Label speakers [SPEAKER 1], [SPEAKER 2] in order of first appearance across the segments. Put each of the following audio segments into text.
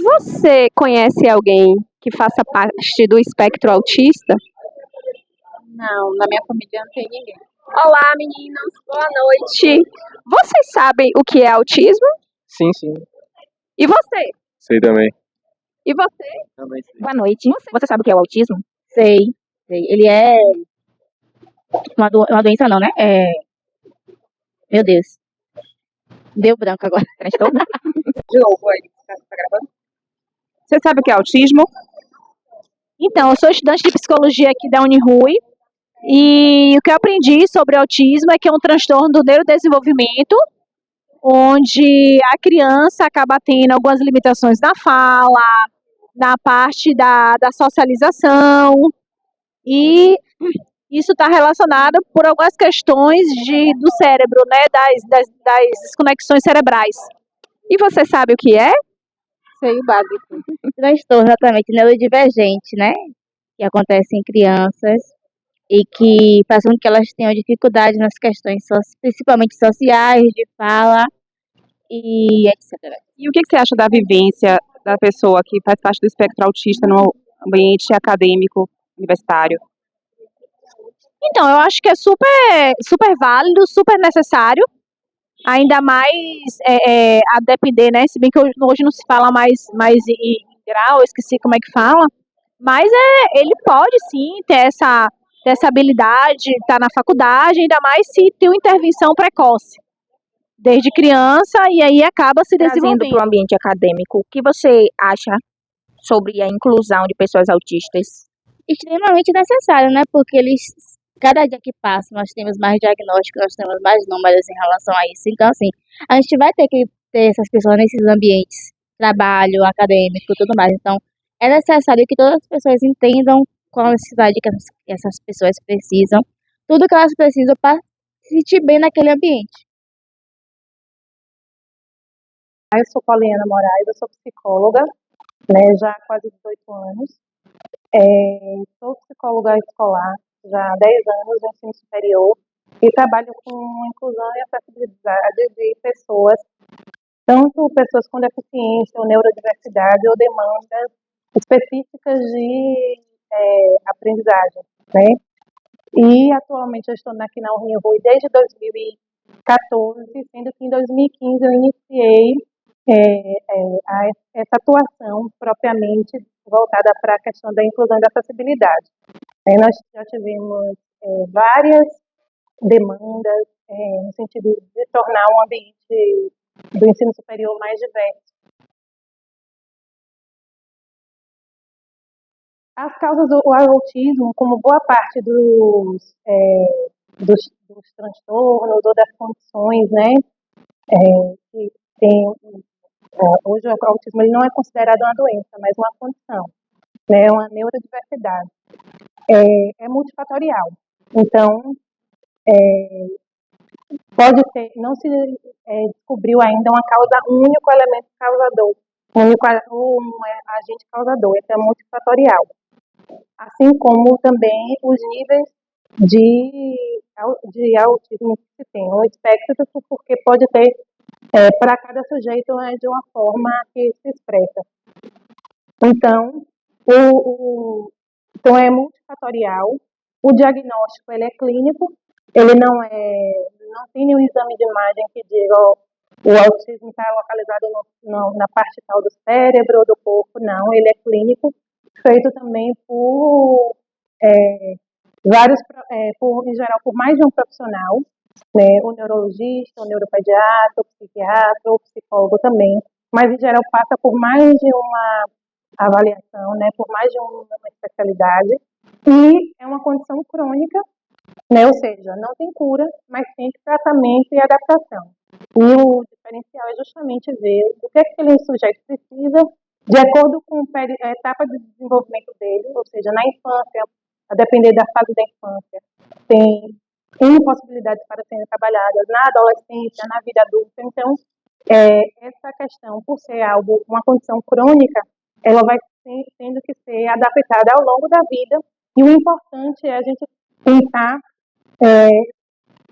[SPEAKER 1] Você conhece alguém que faça parte do espectro autista?
[SPEAKER 2] Não, na minha família não tem ninguém.
[SPEAKER 1] Olá, meninas. Boa noite. Vocês sabem o que é autismo?
[SPEAKER 3] Sim, sim.
[SPEAKER 1] E você?
[SPEAKER 3] Sei também.
[SPEAKER 1] E você?
[SPEAKER 3] Também sei.
[SPEAKER 4] Boa noite. Você sabe o que é o autismo?
[SPEAKER 2] Sei.
[SPEAKER 4] Ele é uma doença não, né? Meu Deus. Deu branco agora. Transtorno.
[SPEAKER 2] De novo aí, tá gravando?
[SPEAKER 1] Você sabe o que é autismo?
[SPEAKER 4] Então, eu sou estudante de psicologia aqui da Unirui e o que eu aprendi sobre autismo é que é um transtorno do neurodesenvolvimento, onde a criança acaba tendo algumas limitações na fala, na parte da socialização, e isso está relacionado por algumas questões do cérebro, né, das desconexões cerebrais.
[SPEAKER 1] E você sabe o que é?
[SPEAKER 2] Sei o básico.
[SPEAKER 4] Transtorno exatamente neurodivergente, né, que acontece em crianças e que faz com que elas tenham dificuldade nas questões principalmente sociais, de fala e etc.
[SPEAKER 1] E o que você acha da vivência da pessoa que faz parte do espectro autista no ambiente acadêmico universitário?
[SPEAKER 4] Então, eu acho que é super válido, super necessário, ainda mais a depender, né? Se bem que hoje não se fala mais em grau, eu esqueci como é que fala, mas ele pode sim ter essa habilidade, estar na faculdade, ainda mais se tem uma intervenção precoce, desde criança, e aí acaba se
[SPEAKER 5] Trazendo
[SPEAKER 4] desenvolvendo.
[SPEAKER 5] para o ambiente acadêmico, o que você acha sobre a inclusão de pessoas autistas?
[SPEAKER 4] Extremamente necessário, né? Porque cada dia que passa, nós temos mais diagnósticos, nós temos mais números em relação a isso. Então, assim, a gente vai ter que ter essas pessoas nesses ambientes, trabalho, acadêmico, tudo mais. Então, é necessário que todas as pessoas entendam qual a necessidade que essas pessoas precisam, tudo que elas precisam para se sentir bem naquele ambiente.
[SPEAKER 6] Eu sou Poliana Moraes, eu sou psicóloga, né, já há quase 18 anos. Sou psicóloga escolar já há 10 anos no ensino superior e trabalho com inclusão e acessibilidade de pessoas, tanto pessoas com deficiência ou neurodiversidade ou demandas específicas de aprendizagem, né? E atualmente eu estou aqui na Unirui desde 2014, sendo que em 2015 eu iniciei essa atuação propriamente voltada para a questão da inclusão e da acessibilidade. Nós já tivemos várias demandas no sentido de tornar um ambiente do ensino superior mais diverso. As causas do autismo, como boa parte dos transtornos ou das condições, né, que tem hoje o autismo ele não é considerado uma doença, mas uma condição, né, uma neurodiversidade. É multifatorial. Então, pode ter, não se descobriu ainda um único elemento causador, um agente causador, então é multifatorial. Assim como também os níveis de autismo que se tem, um espectro, porque pode ter para cada sujeito de uma forma que se expressa. Então, então é multifatorial. O diagnóstico ele é clínico, ele não tem nenhum exame de imagem que diga o autismo está localizado na parte tal do cérebro ou do corpo, não, ele é clínico, feito também por em geral, por mais de um profissional, né, o neurologista, o neuropediatra, o psiquiatra, o psicólogo também, mas em geral passa por mais de uma avaliação, né, por mais de uma especialidade, e é uma condição crônica, né, ou seja, não tem cura, mas tem tratamento e adaptação. E o diferencial é justamente ver o que é que aquele sujeito precisa de acordo com a etapa de desenvolvimento dele, ou seja, na infância, a depender da fase da infância, tem possibilidades para serem trabalhadas na adolescência, na vida adulta. Então, essa questão, por ser uma condição crônica, ela vai tendo que ser adaptada ao longo da vida, e o importante é a gente tentar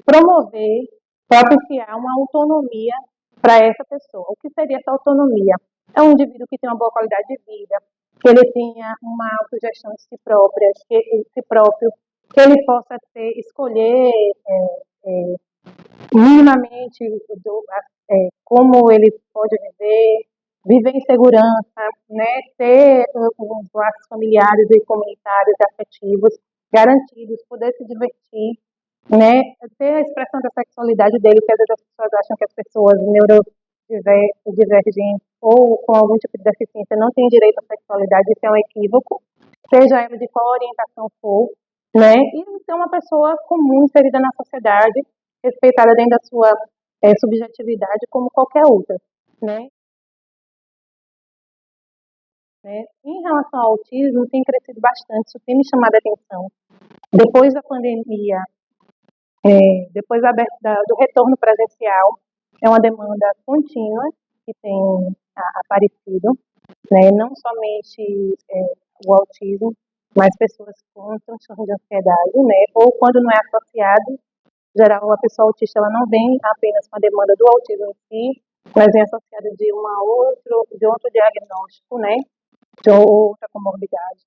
[SPEAKER 6] promover, propiciar uma autonomia para essa pessoa. O que seria essa autonomia? É um indivíduo que tem uma boa qualidade de vida, que ele tenha uma autogestão de si própria, si próprio, que ele possa escolher minimamente como ele pode viver em segurança, né, ter os laços familiares e comunitários e afetivos garantidos, poder se divertir, né, ter a expressão da sexualidade dele, que às vezes as pessoas acham que as pessoas neurodivergentes ou com algum tipo de deficiência não têm direito à sexualidade, isso é um equívoco, seja ela de qual orientação for, né, e ser uma pessoa comum inserida na sociedade, respeitada dentro da sua subjetividade como qualquer outra, né. Em relação ao autismo, tem crescido bastante, isso tem me chamado a atenção. Depois da pandemia, depois do retorno presencial, é uma demanda contínua que tem aparecido, né? Não somente o autismo, mas pessoas com transtorno de ansiedade, né? Ou quando não é associado, em geral, a pessoa autista ela não vem apenas com a demanda do autismo em si, mas vem associada de de outro diagnóstico, né? De outra comorbidade.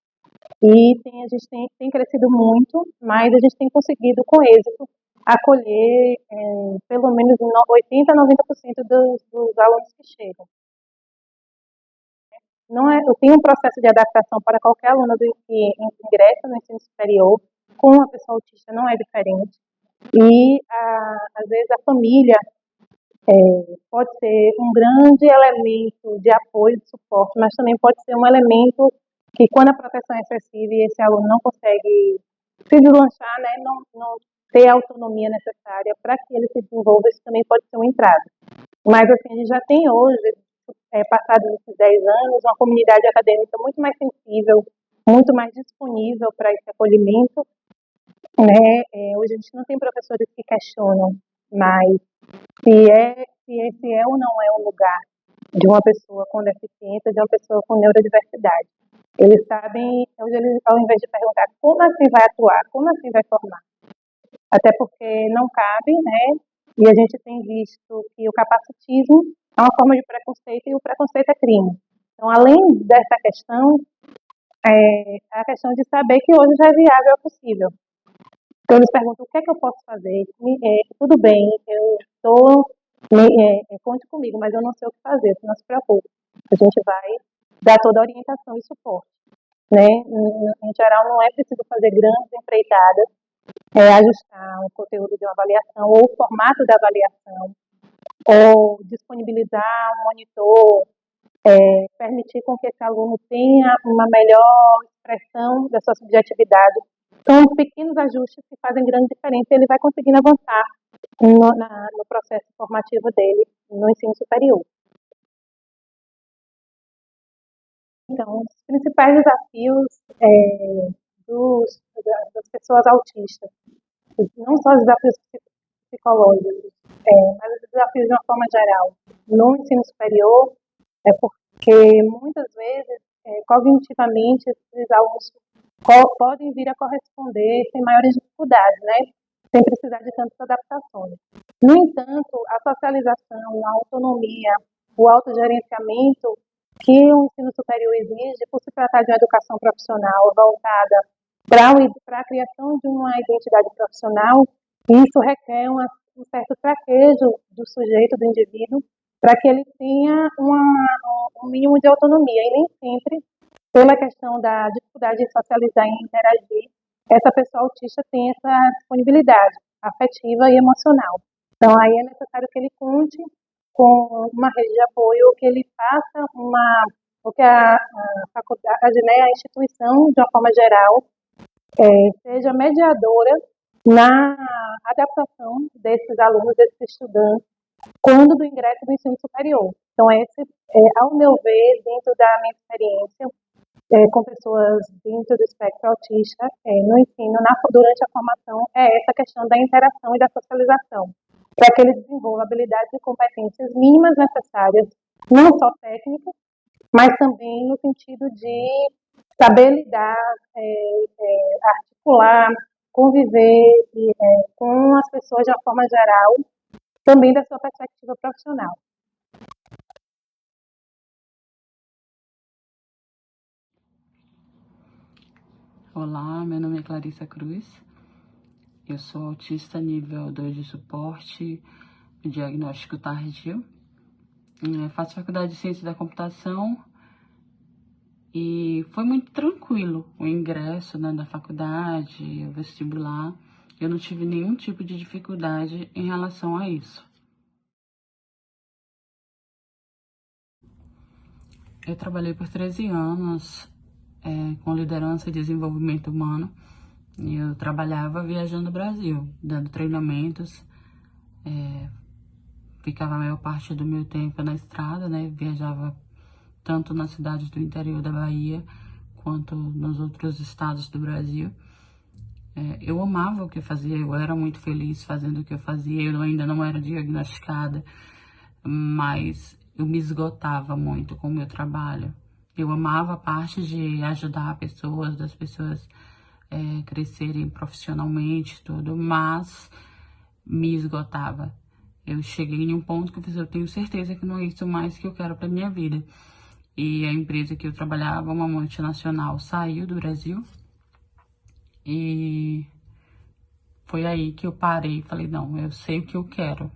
[SPEAKER 6] E a gente tem crescido muito, mas a gente tem conseguido, com êxito, acolher pelo menos 80 a 90% dos alunos que chegam. Não é, tem um processo de adaptação para qualquer aluno que ingressa no ensino superior, com uma pessoa autista não é diferente. E, às vezes, a família pode ser um grande elemento de apoio, de suporte, mas também pode ser um elemento que, quando a proteção é excessiva e esse aluno não consegue se deslanchar, né, não ter a autonomia necessária para que ele se desenvolva, isso também pode ser um entrave. Mas, assim, a gente já tem hoje, passados esses 10 anos, uma comunidade acadêmica muito mais sensível, muito mais disponível para esse acolhimento, né? Hoje a gente não tem professores que questionam, mas se esse é ou não é o lugar de uma pessoa com deficiência, de uma pessoa com neurodiversidade. Eles sabem, hoje eles, ao invés de perguntar como assim vai atuar, como assim vai formar, até porque não cabe, né? E a gente tem visto que o capacitismo é uma forma de preconceito e o preconceito é crime. Então, além dessa questão, a questão de saber que hoje já é viável, é possível. Então, eles perguntam o que é que eu posso fazer. Tudo bem, eu estou, conte comigo, mas eu não sei o que fazer, não se preocupe. A gente vai dar toda a orientação e suporte. Né? Em geral, não é preciso fazer grandes empreitadas, ajustar o conteúdo de uma avaliação ou o formato da avaliação, ou disponibilizar um monitor, permitir com que esse aluno tenha uma melhor expressão da sua subjetividade. São pequenos ajustes que fazem grande diferença e ele vai conseguindo avançar no processo formativo dele no ensino superior. Então, os principais desafios das pessoas autistas, não só os desafios psicológicos, mas os desafios de uma forma geral, no ensino superior, é porque muitas vezes, cognitivamente, esses alunos podem vir a corresponder sem maiores dificuldades, né? Sem precisar de tantas adaptações. No entanto, a socialização, a autonomia, o autogerenciamento que o ensino superior exige, por se tratar de uma educação profissional voltada para a criação de uma identidade profissional, isso requer um certo traquejo do sujeito, do indivíduo, para que ele tenha um mínimo de autonomia. E nem sempre, pela questão da dificuldade de socializar e interagir, essa pessoa autista tem essa disponibilidade afetiva e emocional. Então, aí é necessário que ele conte com uma rede de apoio, que ele faça ou que a faculdade, né, a instituição, de uma forma geral, seja mediadora na adaptação desses alunos, desses estudantes, quando do ingresso do ensino superior. Então, ao meu ver, dentro da minha experiência, com pessoas dentro do espectro autista, no ensino, durante a formação, é essa questão da interação e da socialização, para que ele desenvolva habilidades e competências mínimas necessárias, não só técnicas, mas também no sentido de saber lidar, articular, conviver com as pessoas de uma forma geral, também da sua perspectiva profissional.
[SPEAKER 3] Olá, meu nome é Clarissa Cruz, eu sou autista nível 2 de suporte, diagnóstico tardio. Faço faculdade de Ciência da Computação e foi muito tranquilo o ingresso, né, da faculdade, o vestibular. Eu não tive nenhum tipo de dificuldade em relação a isso. Eu trabalhei por 13 anos com liderança e desenvolvimento humano. E eu trabalhava viajando o Brasil, dando treinamentos. Ficava a maior parte do meu tempo na estrada, né? Viajava tanto nas cidades do interior da Bahia, quanto nos outros estados do Brasil. Eu amava o que eu fazia, eu era muito feliz fazendo o que eu fazia. Eu ainda não era diagnosticada, mas eu me esgotava muito com o meu trabalho. Eu amava a parte de ajudar pessoas, das pessoas crescerem profissionalmente, tudo, mas me esgotava. Eu cheguei em um ponto que eu tenho certeza que não é isso mais que eu quero para minha vida. E a empresa que eu trabalhava, uma multinacional, saiu do Brasil. E foi aí que eu parei e falei, não, eu sei o que eu quero.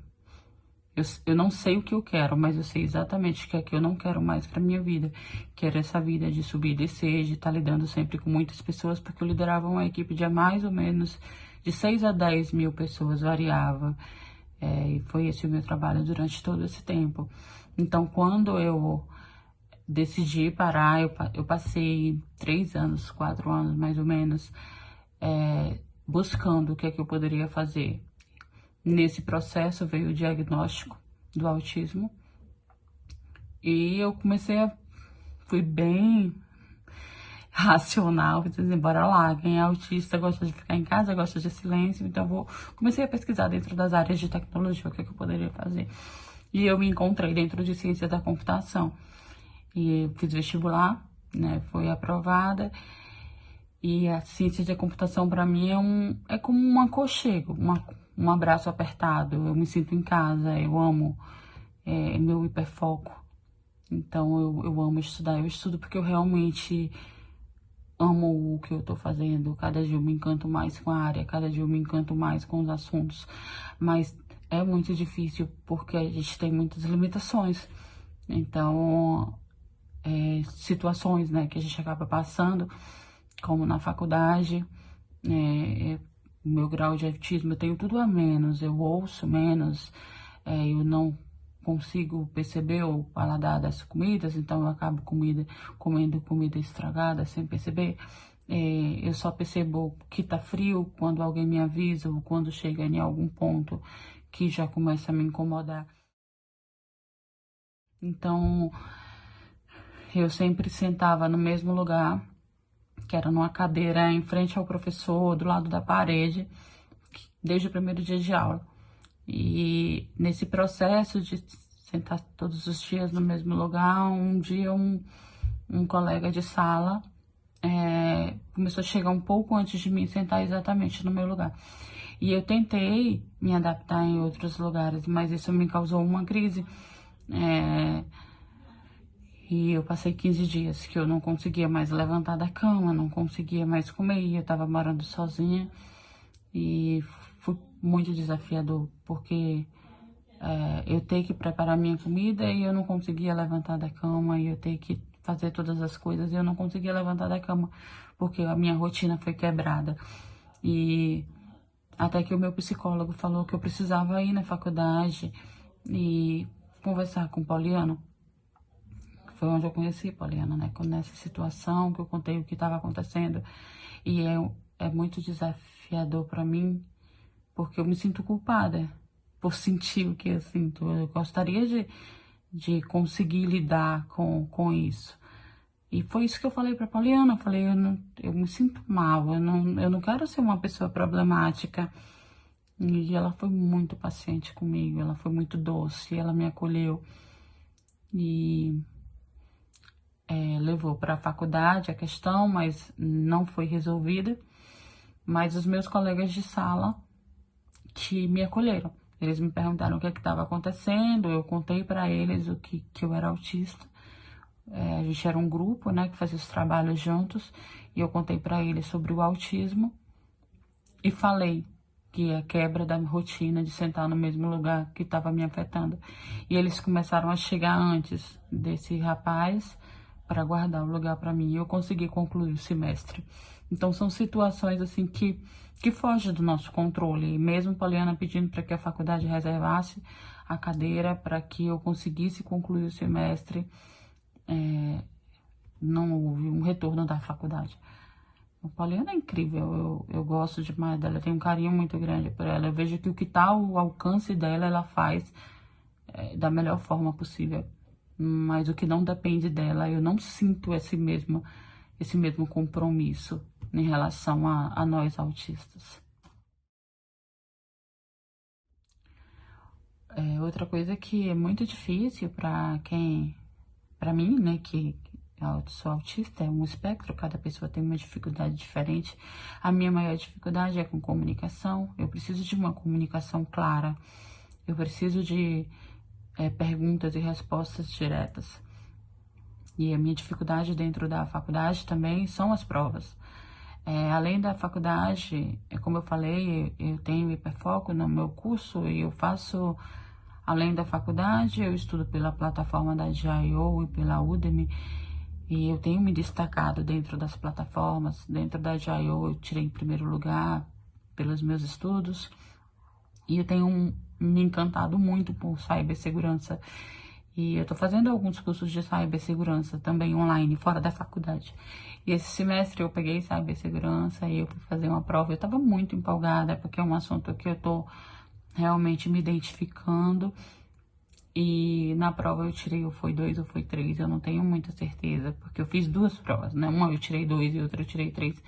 [SPEAKER 3] Eu não sei o que eu quero, mas eu sei exatamente o que eu não quero mais para minha vida. Quero essa vida de subir e descer, de estar lidando sempre com muitas pessoas, porque eu liderava uma equipe de mais ou menos de 6 a 10 mil pessoas, variava. E foi esse o meu trabalho durante todo esse tempo. Então, quando eu decidi parar, eu passei 3 anos, 4 anos mais ou menos, buscando o que é que eu poderia fazer. Nesse processo veio o diagnóstico do autismo e eu fui bem racional, dizendo, bora lá, quem é autista gosta de ficar em casa, gosta de silêncio, então comecei a pesquisar dentro das áreas de tecnologia, o que é que eu poderia fazer. E eu me encontrei dentro de ciência da computação e eu fiz vestibular, né, foi aprovada. E a ciência da computação para mim é como um aconchego, um abraço apertado. Eu me sinto em casa, eu amo meu hiperfoco. Então eu amo estudar, eu estudo porque eu realmente amo o que eu tô fazendo. Cada dia eu me encanto mais com a área, cada dia eu me encanto mais com os assuntos. Mas é muito difícil porque a gente tem muitas limitações. Então, situações, né, que a gente acaba passando, como na faculdade, o meu grau de autismo, eu tenho tudo a menos, eu ouço menos, eu não consigo perceber o paladar das comidas, então eu acabo comendo comida estragada sem perceber. Eu só percebo que tá frio quando alguém me avisa ou quando chega em algum ponto que já começa a me incomodar. Então, eu sempre sentava no mesmo lugar, que era numa cadeira em frente ao professor, do lado da parede, desde o primeiro dia de aula. E nesse processo de sentar todos os dias no mesmo lugar, um dia um colega de sala começou a chegar um pouco antes de mim sentar exatamente no meu lugar. E eu tentei me adaptar em outros lugares, mas isso me causou uma crise. E eu passei 15 dias que eu não conseguia mais levantar da cama, não conseguia mais comer, e eu tava morando sozinha. E foi muito desafiador, porque eu tenho que preparar minha comida e eu não conseguia levantar da cama, e eu tenho que fazer todas as coisas e eu não conseguia levantar da cama, porque a minha rotina foi quebrada. E até que o meu psicólogo falou que eu precisava ir na faculdade e conversar com o Poliana. Foi onde eu conheci Poliana, né? Nessa situação que eu contei o que estava acontecendo. E é muito desafiador para mim, porque eu me sinto culpada por sentir o que eu sinto. Eu gostaria de conseguir lidar com isso. E foi isso que eu falei para Poliana. Eu falei, eu me sinto mal, eu não quero ser uma pessoa problemática. E ela foi muito paciente comigo, ela foi muito doce, ela me acolheu. E levou para a faculdade a questão, mas não foi resolvida. Mas os meus colegas de sala que me acolheram, eles me perguntaram o que estava acontecendo, eu contei para eles que eu era autista. A gente era um grupo, né, que fazia os trabalhos juntos, e eu contei para eles sobre o autismo e falei que a quebra da rotina de sentar no mesmo lugar que estava me afetando. E eles começaram a chegar antes desse rapaz para guardar o lugar para mim, e eu consegui concluir o semestre. Então são situações assim que fogem do nosso controle. E mesmo Poliana pedindo para que a faculdade reservasse a cadeira para que eu conseguisse concluir o semestre, não houve um retorno da faculdade. A Poliana é incrível, eu gosto demais dela, eu tenho um carinho muito grande por ela. Eu vejo que o que está ao alcance dela, ela faz da melhor forma possível. Mas o que não depende dela, eu não sinto esse mesmo compromisso em relação a nós autistas. Outra coisa que é muito difícil para mim, né, que eu sou autista, é um espectro, cada pessoa tem uma dificuldade diferente. A minha maior dificuldade é com comunicação. Eu preciso de uma comunicação clara. Eu preciso de perguntas e respostas diretas. E a minha dificuldade dentro da faculdade também são as provas. Além da faculdade, como eu falei, eu tenho hiperfoco no meu curso e eu faço, além da faculdade, eu estudo pela plataforma da J.I.O. e pela Udemy. E eu tenho me destacado dentro das plataformas. Dentro da J.I.O. eu tirei em primeiro lugar pelos meus estudos. E eu tenho me encantado muito por cibersegurança. E eu tô fazendo alguns cursos de cibersegurança também online, fora da faculdade. E esse semestre eu peguei cibersegurança e eu fui fazer uma prova. Eu tava muito empolgada, porque é um assunto que eu tô realmente me identificando. E na prova eu tirei, ou foi 2 ou foi 3, eu não tenho muita certeza, porque eu fiz 2 provas, né? Uma eu tirei 2 e outra eu tirei 3.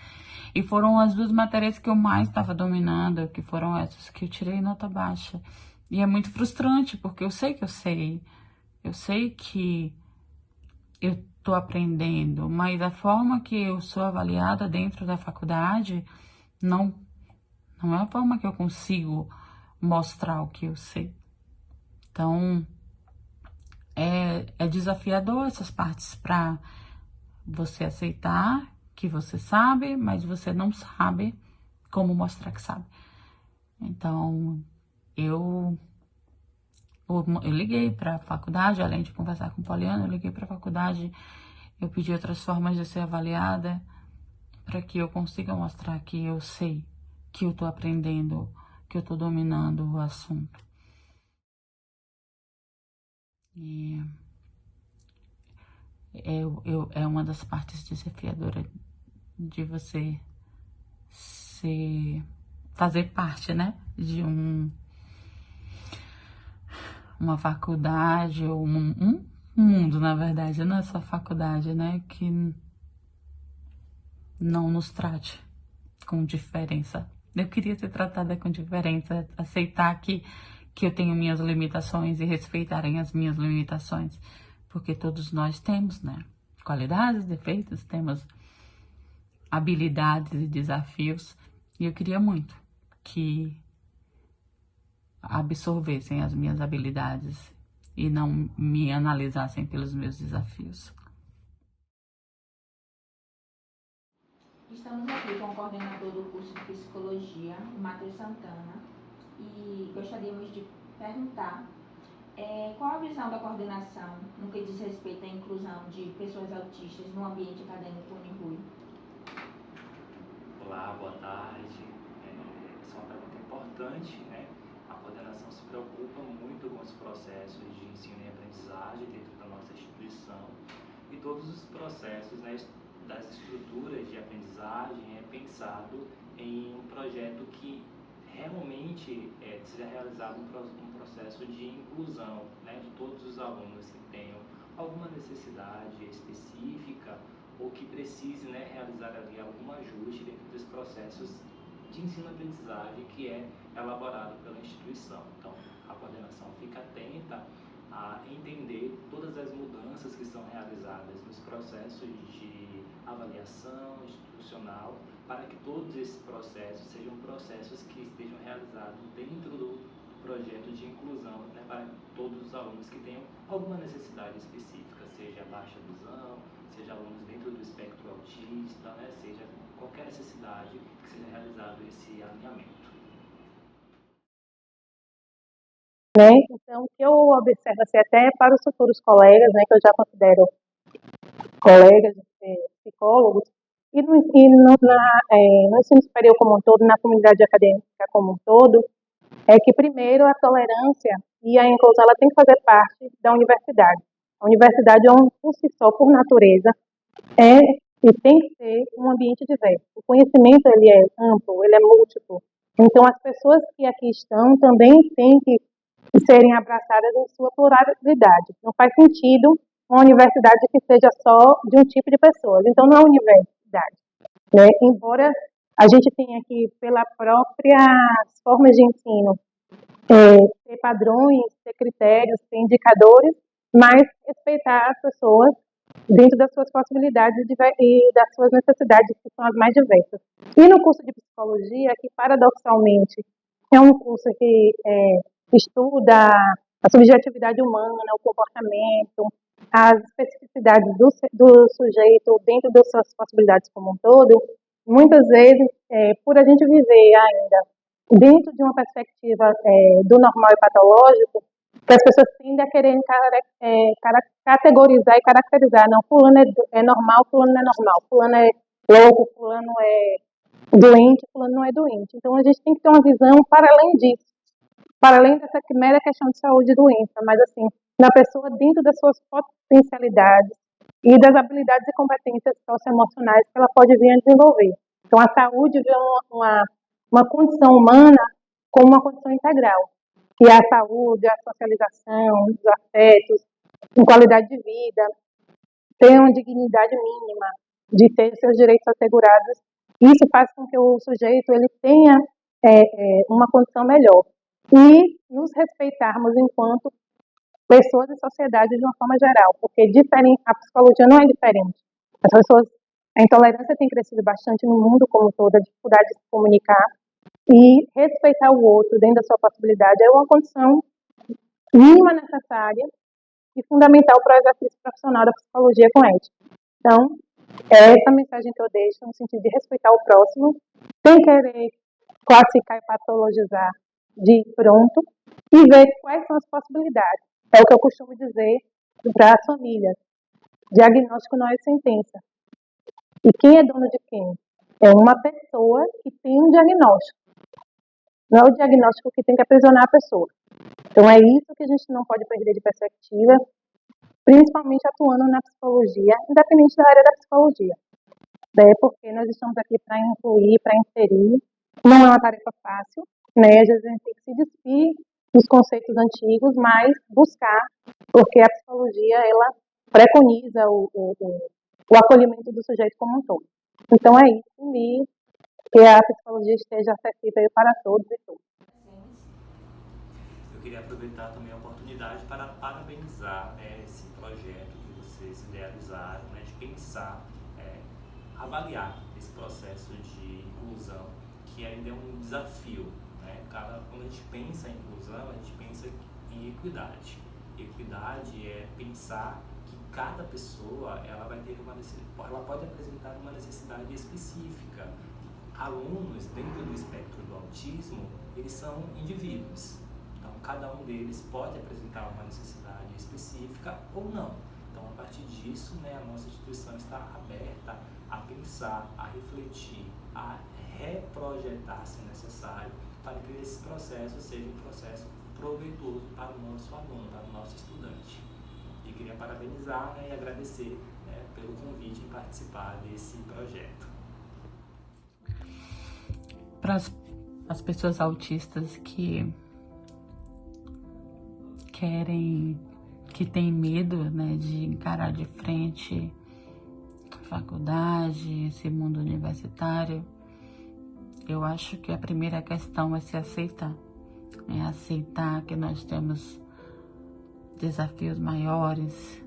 [SPEAKER 3] E foram as 2 matérias que eu mais estava dominando, que foram essas que eu tirei nota baixa. E é muito frustrante, porque eu sei que eu sei. Eu sei que eu tô aprendendo, mas a forma que eu sou avaliada dentro da faculdade não é a forma que eu consigo mostrar o que eu sei. Então, é desafiador essas partes para você aceitar que você sabe, mas você não sabe como mostrar que sabe. Então, eu liguei para a faculdade, além de conversar com Poliana, eu liguei para a faculdade, eu pedi outras formas de ser avaliada para que eu consiga mostrar que eu sei, que eu tô aprendendo, que eu tô dominando o assunto. E é uma das partes desafiadoras de você fazer parte, né, de uma faculdade ou um mundo, na verdade, não é só faculdade, né, que não nos trate com diferença. Eu queria ser tratada com diferença, aceitar que eu tenho minhas limitações e respeitarem as minhas limitações, porque todos nós temos, né, qualidades, defeitos, temos habilidades e desafios, e eu queria muito que absorvessem as minhas habilidades e não me analisassem pelos meus desafios.
[SPEAKER 5] Estamos aqui com o coordenador do curso de Psicologia, Matheus Santana, e gostaríamos de perguntar qual a visão da coordenação no que diz respeito à inclusão de pessoas autistas no ambiente acadêmico Unihui.
[SPEAKER 7] Olá, boa tarde. Essa é uma pergunta importante, né? A coordenação se preocupa muito com os processos de ensino e aprendizagem dentro da nossa instituição e todos os processos, né, das estruturas de aprendizagem é pensado em um projeto que realmente seja realizado um processo de inclusão, né, de todos os alunos que tenham alguma necessidade específica ou que precise, né, realizar ali algum ajuste dentro dos processos de ensino-aprendizagem que é elaborado pela instituição. Então, a coordenação fica atenta a entender todas as mudanças que são realizadas nos processos de avaliação institucional para que todos esses processos sejam processos que estejam realizados dentro do projeto de inclusão, né, para todos os alunos. alunos que tenham alguma necessidade específica, seja baixa visão, seja alunos dentro do espectro autista, né, seja qualquer necessidade que seja realizado esse alinhamento.
[SPEAKER 6] Né? Então, o que eu observo assim, até para os futuros colegas, né, que eu já considero colegas psicólogos, e no ensino superior como um todo, na comunidade acadêmica como um todo, é que primeiro a tolerância e a inclusão ela tem que fazer parte da universidade. A universidade é por si só, por natureza, e tem que ser um ambiente diverso. O conhecimento ele é amplo, ele é múltiplo. Então as pessoas que aqui estão também têm que serem abraçadas em sua pluralidade. Não faz sentido uma universidade que seja só de um tipo de pessoas. Então não é universidade, né? Embora a gente tenha aqui, pela próprias formas de ensino, ter padrões, ter critérios, ter indicadores, mas respeitar as pessoas dentro das suas possibilidades e das suas necessidades, que são as mais diversas. E no curso de psicologia, que paradoxalmente é um curso que estuda a subjetividade humana, o comportamento, as especificidades do sujeito dentro das suas possibilidades como um todo, muitas vezes, por a gente viver ainda dentro de uma perspectiva do normal e patológico, que as pessoas tendem a querer categorizar e caracterizar. Não, fulano é normal, fulano não é normal, fulano é louco, fulano é doente, fulano não é doente. Então a gente tem que ter uma visão para além disso, para além dessa mera questão de saúde e doença, mas assim, na pessoa dentro das suas potencialidades e das habilidades e competências socioemocionais que ela pode vir a desenvolver. Então a saúde vê uma condição humana como uma condição integral, que é a saúde, a socialização, os afetos, em qualidade de vida, ter uma dignidade mínima, de ter seus direitos assegurados. Isso faz com que o sujeito ele tenha uma condição melhor. E nos respeitarmos enquanto pessoas e sociedade de uma forma geral, porque a psicologia não é diferente. A intolerância tem crescido bastante no mundo como um todo, a dificuldade de se comunicar, e respeitar o outro dentro da sua possibilidade é uma condição mínima necessária e fundamental para o exercício profissional da psicologia com ética. Então, é essa mensagem que eu deixo no sentido de respeitar o próximo, sem querer classificar e patologizar de pronto, e ver quais são as possibilidades. É o que eu costumo dizer para as famílias. Diagnóstico não é sentença. E quem é dono de quem? É uma pessoa que tem um diagnóstico. Não é o diagnóstico que tem que aprisionar a pessoa. Então é isso que a gente não pode perder de perspectiva, principalmente atuando na psicologia, independente da área da psicologia. Porque nós estamos aqui para incluir, para inserir. Não é uma tarefa fácil, né? Às vezes a gente tem que se despir dos conceitos antigos, mas buscar, porque a psicologia ela preconiza o acolhimento do sujeito como um todo. Então é isso, e que a psicologia esteja acessível para todos e todas.
[SPEAKER 7] Eu queria aproveitar também a oportunidade para parabenizar esse projeto que vocês idealizaram, de pensar, avaliar esse processo de inclusão, que ainda é um desafio. Quando a gente pensa em inclusão, a gente pensa em equidade. Equidade é pensar que cada pessoa ela pode apresentar uma necessidade específica. Alunos dentro do espectro do autismo, eles são indivíduos. Então, cada um deles pode apresentar uma necessidade específica ou não. Então, a partir disso, a nossa instituição está aberta a pensar, a refletir, a reprojetar, se necessário, para que esse processo seja um processo proveitoso para o nosso aluno, para o nosso estudante. E queria parabenizar e agradecer pelo convite em participar desse projeto.
[SPEAKER 3] Para as pessoas autistas que têm medo, de encarar de frente a faculdade, esse mundo universitário, eu acho que a primeira questão é se aceitar. É aceitar que nós temos desafios maiores,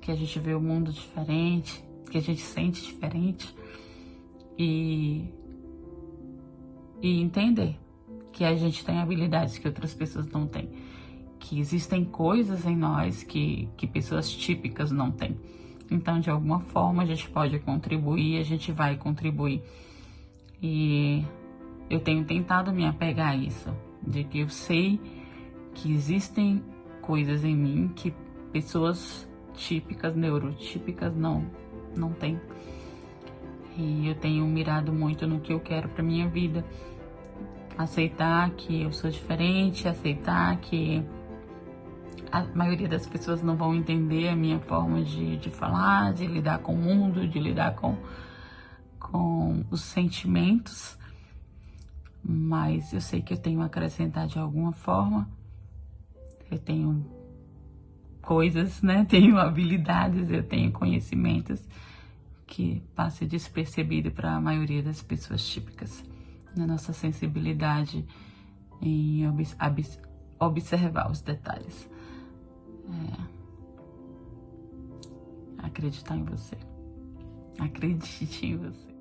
[SPEAKER 3] que a gente vê o mundo diferente, que a gente sente diferente, e entender que a gente tem habilidades que outras pessoas não têm, que existem coisas em nós que pessoas típicas não têm. Então, de alguma forma, a gente pode contribuir, a gente vai contribuir. E eu tenho tentado me apegar a isso, de que eu sei que existem coisas em mim que pessoas típicas, neurotípicas não têm. E eu tenho mirado muito no que eu quero para minha vida. Aceitar que eu sou diferente, aceitar que a maioria das pessoas não vão entender a minha forma de falar, de lidar com o mundo, de lidar com os sentimentos. Mas eu sei que eu tenho a acrescentar de alguma forma. Eu tenho coisas, né? Tenho habilidades, eu tenho conhecimentos que passam despercebido para a maioria das pessoas típicas. Na nossa sensibilidade em observar os detalhes. Acreditar em você. Acredite em você.